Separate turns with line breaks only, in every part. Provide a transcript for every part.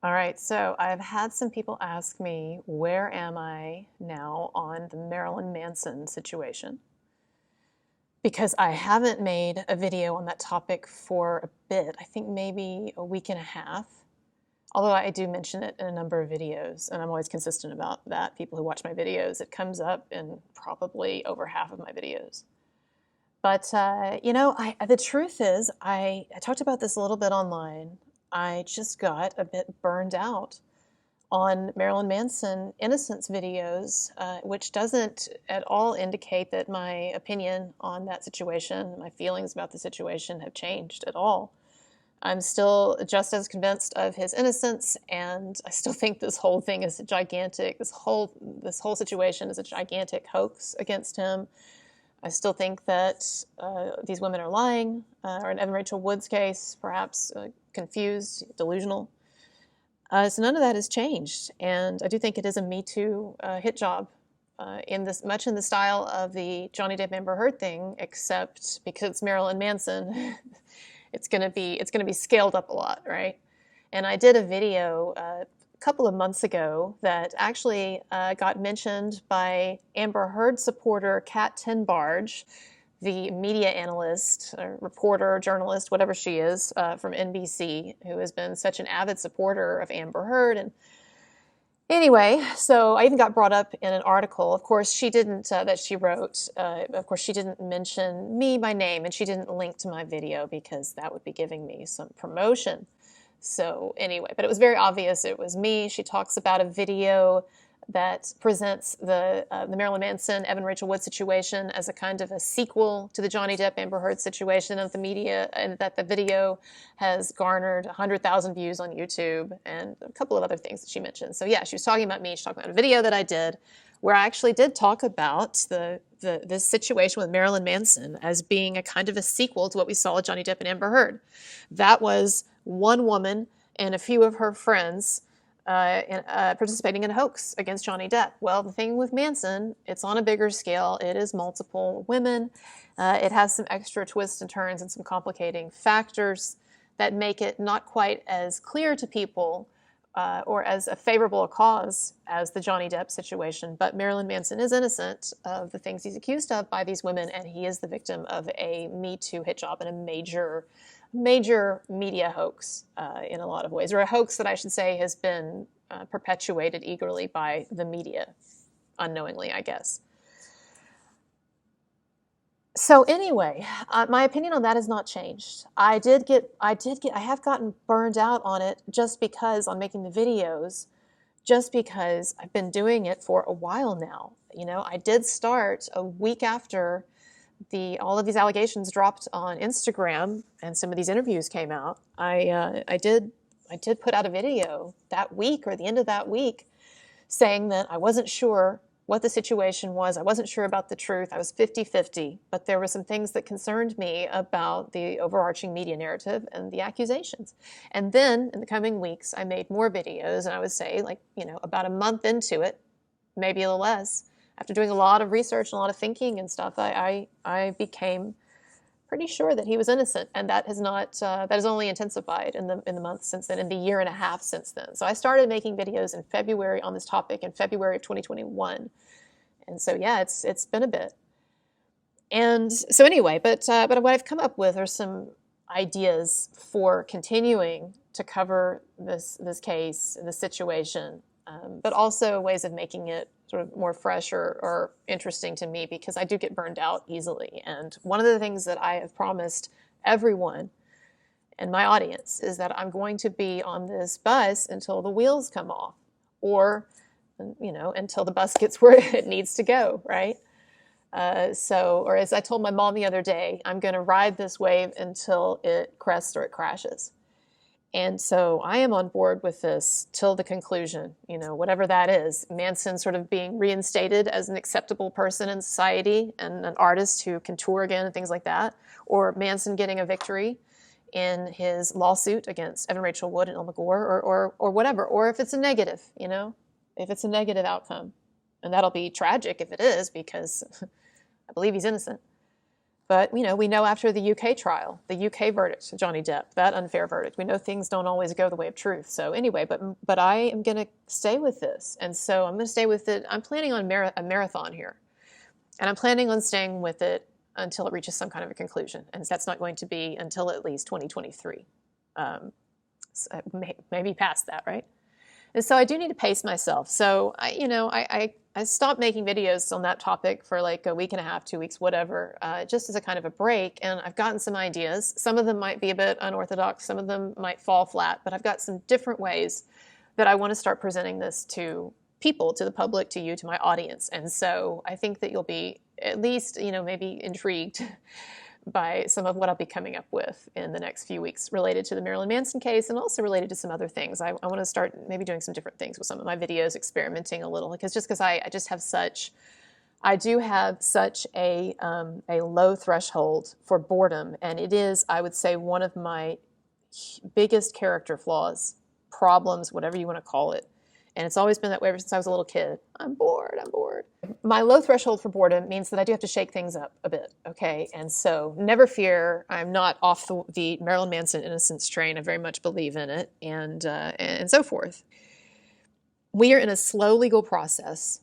All right, so I've had some people ask me, where am I now on the Marilyn Manson situation? Because I haven't made a video on that topic for a bit, I think maybe a week and a half. Although I do mention it in a number of videos, and I'm always consistent about that. People who watch my videos, it comes up in probably over half of my videos. But, the truth is, I talked about this a little bit online. I just got a bit burned out on Marilyn Manson innocence videos, which doesn't at all indicate that my opinion on that situation, my feelings about the situation have changed at all. I'm still just as convinced of his innocence, and I still think this whole thing is gigantic. This whole situation is a gigantic hoax against him. I still think that these women are lying, or in Evan Rachel Wood's case, perhaps confused, delusional. So none of that has changed, and I do think it is a Me Too hit job, much in the style of the Johnny Depp Amber Heard thing, except because it's Marilyn Manson, it's gonna be scaled up a lot, right? And I did a video a couple of months ago that actually got mentioned by Amber Heard supporter Kat Tenbarge, the media analyst, reporter, journalist, whatever she is, from NBC, who has been such an avid supporter of Amber Heard. And anyway, so I even got brought up in an article. Of course, she didn't, that she wrote, of course, she didn't mention me by name, and she didn't link to my video because that would be giving me some promotion. So anyway, but it was very obvious it was me. She talks about a video that presents the Marilyn Manson, Evan Rachel Wood situation as a kind of a sequel to the Johnny Depp Amber Heard situation of the media, and that the video has garnered 100,000 views on YouTube and a couple of other things that she mentioned. So yeah, she was talking about me. She's talking about a video that I did where I actually did talk about this situation with Marilyn Manson as being a kind of a sequel to what we saw with Johnny Depp and Amber Heard. That was one woman and a few of her friends participating in a hoax against Johnny Depp. Well, the thing with Manson, it's on a bigger scale. It is multiple women. It has some extra twists and turns and some complicating factors that make it not quite as clear to people or as a favorable a cause as the Johnny Depp situation. But Marilyn Manson is innocent of the things he's accused of by these women, and he is the victim of a Me Too hit job and a major media hoax in a lot of ways, or a hoax that I should say has been perpetuated eagerly by the media, unknowingly, I guess. So anyway, my opinion on that has not changed. I have gotten burned out on it just because I'm making the videos, just because I've been doing it for a while now. You know, I did start a week after all of these allegations dropped on Instagram and some of these interviews came out. I did put out a video that week or the end of that week saying that I wasn't sure what the situation was. I wasn't sure about the truth. I was 50-50, but there were some things that concerned me about the overarching media narrative and the accusations. And then in the coming weeks, I made more videos, and I would say, like, about a month into it, maybe a little less, after doing a lot of research and a lot of thinking and stuff, I became pretty sure that he was innocent, and that has only intensified in the months since then, in the year and a half since then. So I started making videos in February on this topic in February of 2021, and so yeah, it's been a bit. And so anyway, but what I've come up with are some ideas for continuing to cover this case, this situation, but also ways of making it sort of more fresh or interesting to me, because I do get burned out easily. And one of the things that I have promised everyone in my audience is that I'm going to be on this bus until the wheels come off, or, until the bus gets where it needs to go, right? Or as I told my mom the other day, I'm going to ride this wave until it crests or it crashes. And so I am on board with this till the conclusion, whatever that is. Manson sort of being reinstated as an acceptable person in society and an artist who can tour again and things like that. Or Manson getting a victory in his lawsuit against Evan Rachel Wood and Illma Gore, or whatever. Or if it's a negative, if it's a negative outcome. And that'll be tragic if it is, because I believe he's innocent. But, you know, we know after the UK trial, the UK verdict, Johnny Depp, that unfair verdict, we know things don't always go the way of truth. So anyway, but I am going to stay with this. And so I'm going to stay with it. I'm planning on a marathon here. And I'm planning on staying with it until it reaches some kind of a conclusion. And that's not going to be until at least 2023. So maybe past that, right? And so I do need to pace myself. So I stopped making videos on that topic for like a week and a half, 2 weeks, whatever, just as a kind of a break. And I've gotten some ideas. Some of them might be a bit unorthodox. Some of them might fall flat. But I've got some different ways that I want to start presenting this to people, to the public, to you, to my audience. And so I think that you'll be at least, maybe intrigued by some of what I'll be coming up with in the next few weeks related to the Marilyn Manson case, and also related to some other things. I want to start maybe doing some different things with some of my videos, experimenting a little, because I do have such a low threshold for boredom, and it is, I would say, one of my biggest character flaws, problems, whatever you want to call it. And it's always been that way ever since I was a little kid. I'm bored. My low threshold for boredom means that I do have to shake things up a bit, okay? And so never fear, I'm not off the Marilyn Manson innocence train. I very much believe in it, and so forth. We are in a slow legal process,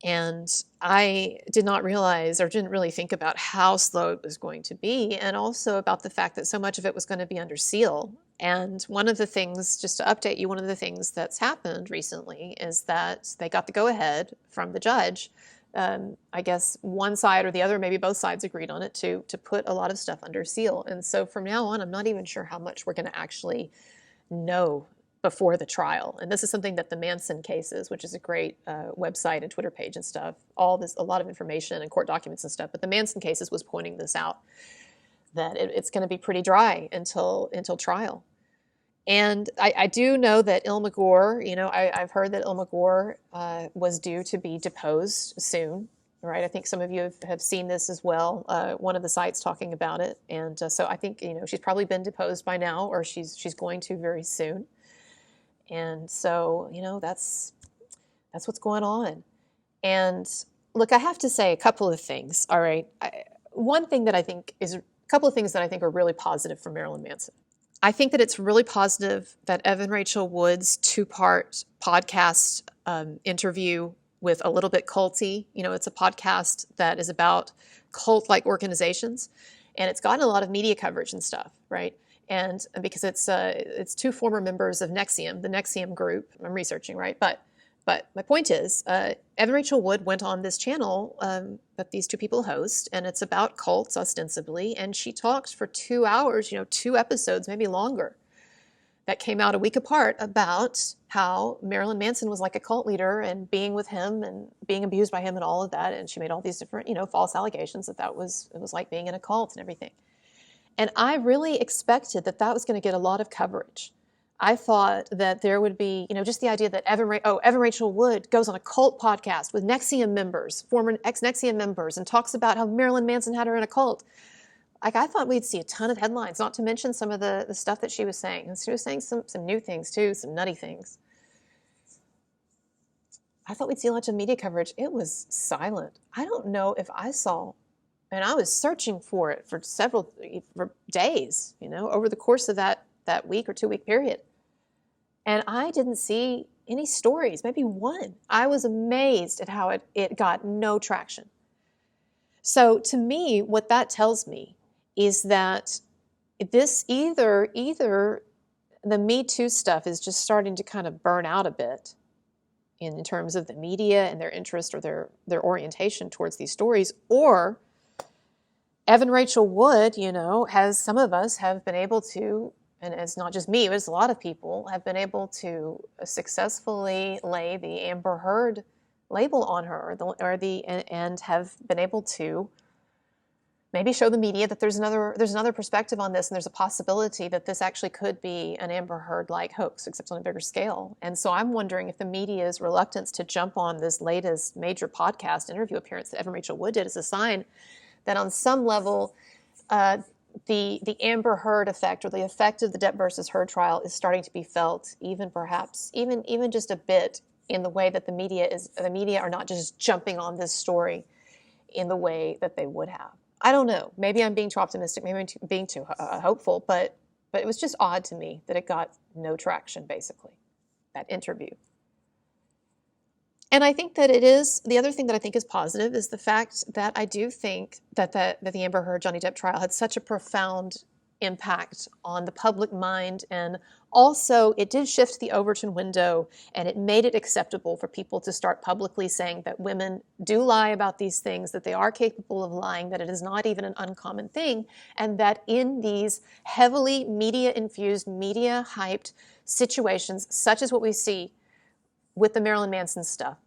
and I did not realize or didn't really think about how slow it was going to be, and also about the fact that so much of it was going to be under seal. And one of the things, just to update you, one of the things that's happened recently is that they got the go-ahead from the judge. I guess one side or the other, maybe both sides agreed on it, to put a lot of stuff under seal. And so from now on, I'm not even sure how much we're going to actually know before the trial. And this is something that the Manson cases, which is a great website and Twitter page and stuff, a lot of information and court documents and stuff, but the Manson cases was pointing this out, that it's going to be pretty dry until trial. And I do know that Illma Gore, I've heard that Illma Gore was due to be deposed soon, right? I think some of you have seen this as well, one of the sites talking about it. And so I think, she's probably been deposed by now, or she's going to very soon. And so, that's what's going on. And look, I have to say a couple of things, all right? A couple of things that I think are really positive for Marilyn Manson. I think that it's really positive that Evan Rachel Wood's 2-part podcast interview with A Little Bit Culty, it's a podcast that is about cult-like organizations, and it's gotten a lot of media coverage and stuff, right? And because it's 2 former members of NXIVM, the NXIVM group, I'm researching, right? But my point is, Evan Rachel Wood went on this channel that these 2 people host, and it's about cults ostensibly, and she talked for 2 hours, 2 episodes, maybe longer, that came out a week apart, about how Marilyn Manson was like a cult leader, and being with him and being abused by him and all of that, and she made all these different, false allegations that it was like being in a cult and everything. And I really expected that was going to get a lot of coverage. I thought that there would be, just the idea that Evan Rachel Wood goes on a cult podcast with NXIVM members, former ex-NXIVM members, and talks about how Marilyn Manson had her in a cult. Like, I thought we'd see a ton of headlines, not to mention some of the stuff that she was saying. And she was saying some new things too, some nutty things. I thought we'd see a lot of media coverage. It was silent. I don't know if I saw, and I was searching for it for days, over the course of that week or 2-week period. And I didn't see any stories, maybe one. I was amazed at how it got no traction. So to me, what that tells me is that this either the Me Too stuff is just starting to kind of burn out a bit in terms of the media and their interest or their orientation towards these stories, or Evan Rachel Wood, some of us have been able to, and it's not just me, but it's a lot of people, have been able to successfully lay the Amber Heard label on her, and have been able to maybe show the media that there's another perspective on this, and there's a possibility that this actually could be an Amber Heard-like hoax, except on a bigger scale. And so I'm wondering if the media's reluctance to jump on this latest major podcast interview appearance that Evan Rachel Wood did is a sign that on some level, the Amber Heard effect, or the effect of the Depp versus Heard trial, is starting to be felt, even just a bit, in the way that the media are not just jumping on this story in the way that they would have. I don't know. Maybe I'm being too optimistic. Maybe I'm being too hopeful. But it was just odd to me that it got no traction, basically, that interview. And I think that it is, the other thing that I think is positive is the fact that I do think that the Amber Heard Johnny Depp trial had such a profound impact on the public mind, and also it did shift the Overton window, and it made it acceptable for people to start publicly saying that women do lie about these things, that they are capable of lying, that it is not even an uncommon thing, and that in these heavily media-infused, media-hyped situations, such as what we see with the Marilyn Manson stuff,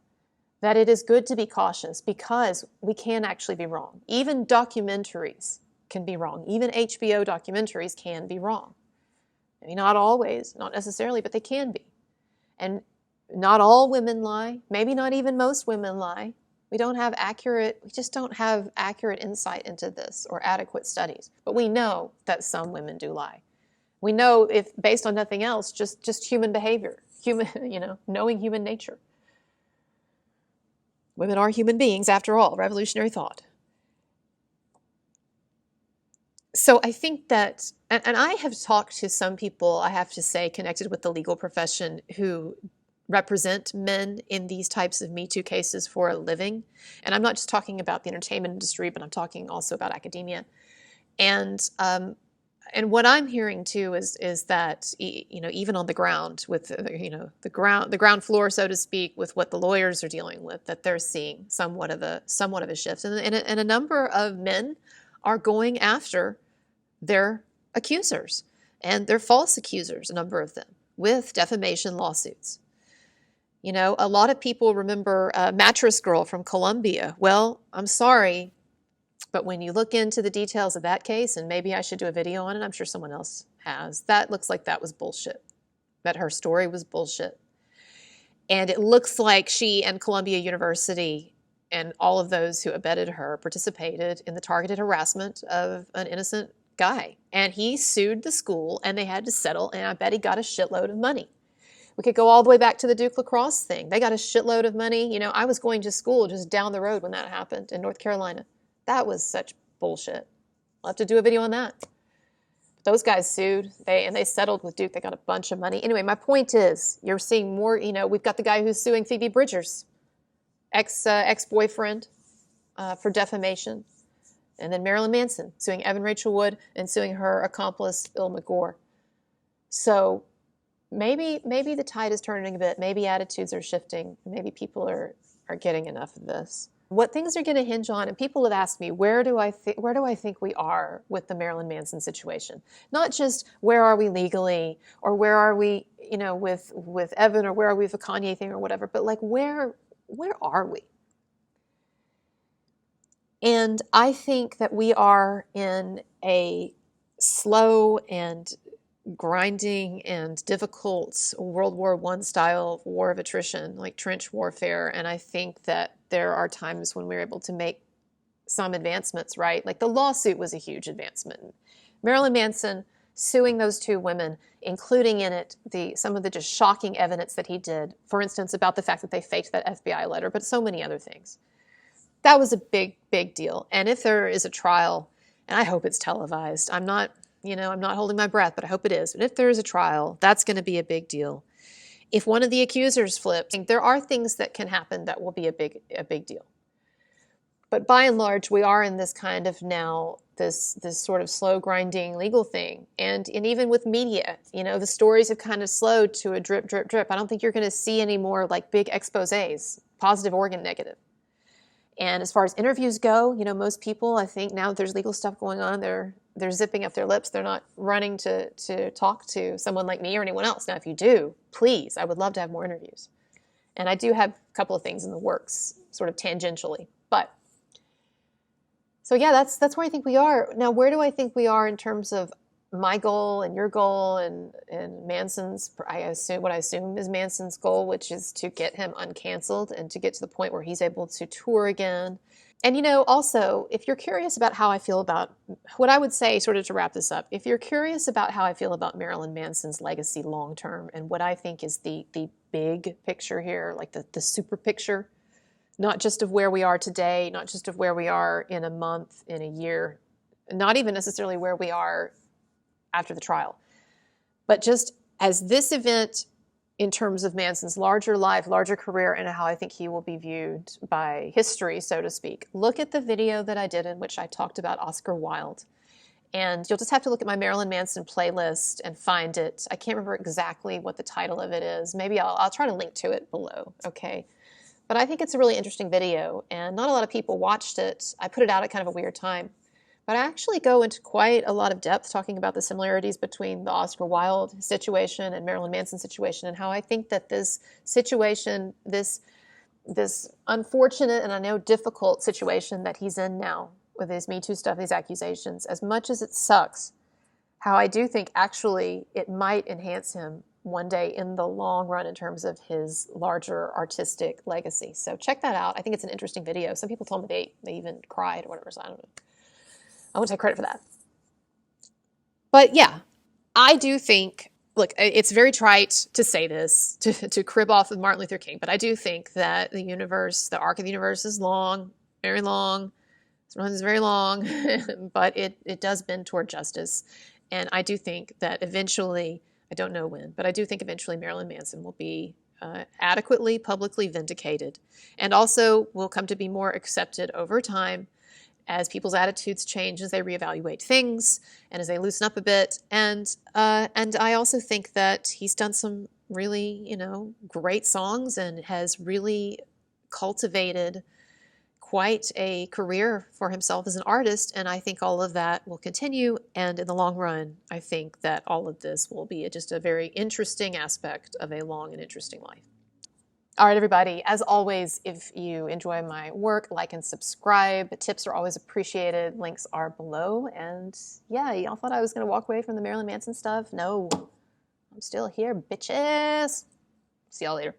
that it is good to be cautious because we can actually be wrong. Even documentaries can be wrong. Even HBO documentaries can be wrong. I mean, not always, not necessarily, but they can be. And not all women lie. Maybe not even most women lie. We just don't have accurate insight into this or adequate studies. But we know that some women do lie. We know, if based on nothing else, just human behavior, knowing human nature. Women are human beings, after all, revolutionary thought. So I think that, and I have talked to some people, I have to say, connected with the legal profession who represent men in these types of Me Too cases for a living. And I'm not just talking about the entertainment industry, but I'm talking also about academia. And what I'm hearing too is that, even on the ground with the ground floor, so to speak, with what the lawyers are dealing with, that they're seeing somewhat of a shift, and a number of men are going after their accusers and their false accusers, a number of them, with defamation lawsuits. A lot of people remember Mattress Girl from Colombia. Well, I'm sorry, but when you look into the details of that case, and maybe I should do a video on it, I'm sure someone else has, that looks like that was bullshit, that her story was bullshit. And it looks like she and Columbia University and all of those who abetted her participated in the targeted harassment of an innocent guy. And he sued the school, and they had to settle, and I bet he got a shitload of money. We could go all the way back to the Duke lacrosse thing. They got a shitload of money. I was going to school just down the road when that happened in North Carolina. That was such bullshit. I'll have to do a video on that. Those guys sued, they settled with Duke. They got a bunch of money. Anyway, my point is, you're seeing more, we've got the guy who's suing Phoebe Bridgers, ex-boyfriend, for defamation. And then Marilyn Manson suing Evan Rachel Wood and suing her accomplice, Illma Gore. So maybe the tide is turning a bit. Maybe attitudes are shifting. Maybe people are getting enough of this. What things are going to hinge on, and people have asked me, where do I think we are with the Marilyn Manson situation? Not just where are we legally, or where are we, with Evan, or where are we with the Kanye thing or whatever, but like where are we? And I think that we are in a slow and grinding and difficult World War I style war of attrition, like trench warfare. And I think that there are times when we're able to make some advancements, right? Like the lawsuit was a huge advancement. Marilyn Manson suing those two women, including in it some of the just shocking evidence that he did, for instance, about the fact that they faked that FBI letter, but so many other things. That was a big, big deal. And if there is a trial, and I hope it's televised, I'm not holding my breath, but I hope it is. But if there is a trial, that's going to be a big deal. If one of the accusers flips, there are things that can happen that will be a big deal. But by and large, we are in this kind of now, this sort of slow grinding legal thing. And even with media, the stories have kind of slowed to a drip, drip, drip. I don't think you're going to see any more like big exposés, positive or negative. And as far as interviews go, most people, I think now that there's legal stuff going on, they're zipping up their lips. They're not running to talk to someone like me or anyone else. Now, if you do, please, I would love to have more interviews. And I do have a couple of things in the works, sort of tangentially. But, so yeah, that's where I think we are. Now, where do I think we are in terms of my goal and your goal and Manson's, what I assume is Manson's goal, which is to get him uncanceled and to get to the point where he's able to tour again. And, also, if you're curious about how I feel about, what I would say, sort of to wrap this up, if you're curious about how I feel about Marilyn Manson's legacy long term and what I think is the big picture here, like the super picture, not just of where we are today, not just of where we are in a month, in a year, not even necessarily where we are after the trial, but just as this event in terms of Manson's larger life, larger career, and how I think he will be viewed by history, so to speak. Look at the video that I did in which I talked about Oscar Wilde. And you'll just have to look at my Marilyn Manson playlist and find it. I can't remember exactly what the title of it is. Maybe I'll try to link to it below, okay? But I think it's a really interesting video, and not a lot of people watched it. I put it out at kind of a weird time. But I actually go into quite a lot of depth talking about the similarities between the Oscar Wilde situation and Marilyn Manson situation, and how I think that this situation, this unfortunate and I know difficult situation that he's in now with his Me Too stuff, these accusations, as much as it sucks, how I do think actually it might enhance him one day in the long run in terms of his larger artistic legacy. So check that out. I think it's an interesting video. Some people told me they even cried or whatever, so I don't know. I won't take credit for that. But yeah, I do think, look, it's very trite to say this, to crib off of Martin Luther King, but I do think that the universe, the arc of the universe is long, very long. Sometimes it's very long, but it does bend toward justice. And I do think that eventually, I don't know when, but I do think eventually Marilyn Manson will be adequately, publicly vindicated, and also will come to be more accepted over time as people's attitudes change, as they reevaluate things, and as they loosen up a bit. And I also think that he's done some really, great songs and has really cultivated quite a career for himself as an artist. And I think all of that will continue. And in the long run, I think that all of this will be just a very interesting aspect of a long and interesting life. All right, everybody, as always, if you enjoy my work, like and subscribe. Tips are always appreciated. Links are below. And yeah, y'all thought I was going to walk away from the Marilyn Manson stuff? No, I'm still here, bitches. See y'all later.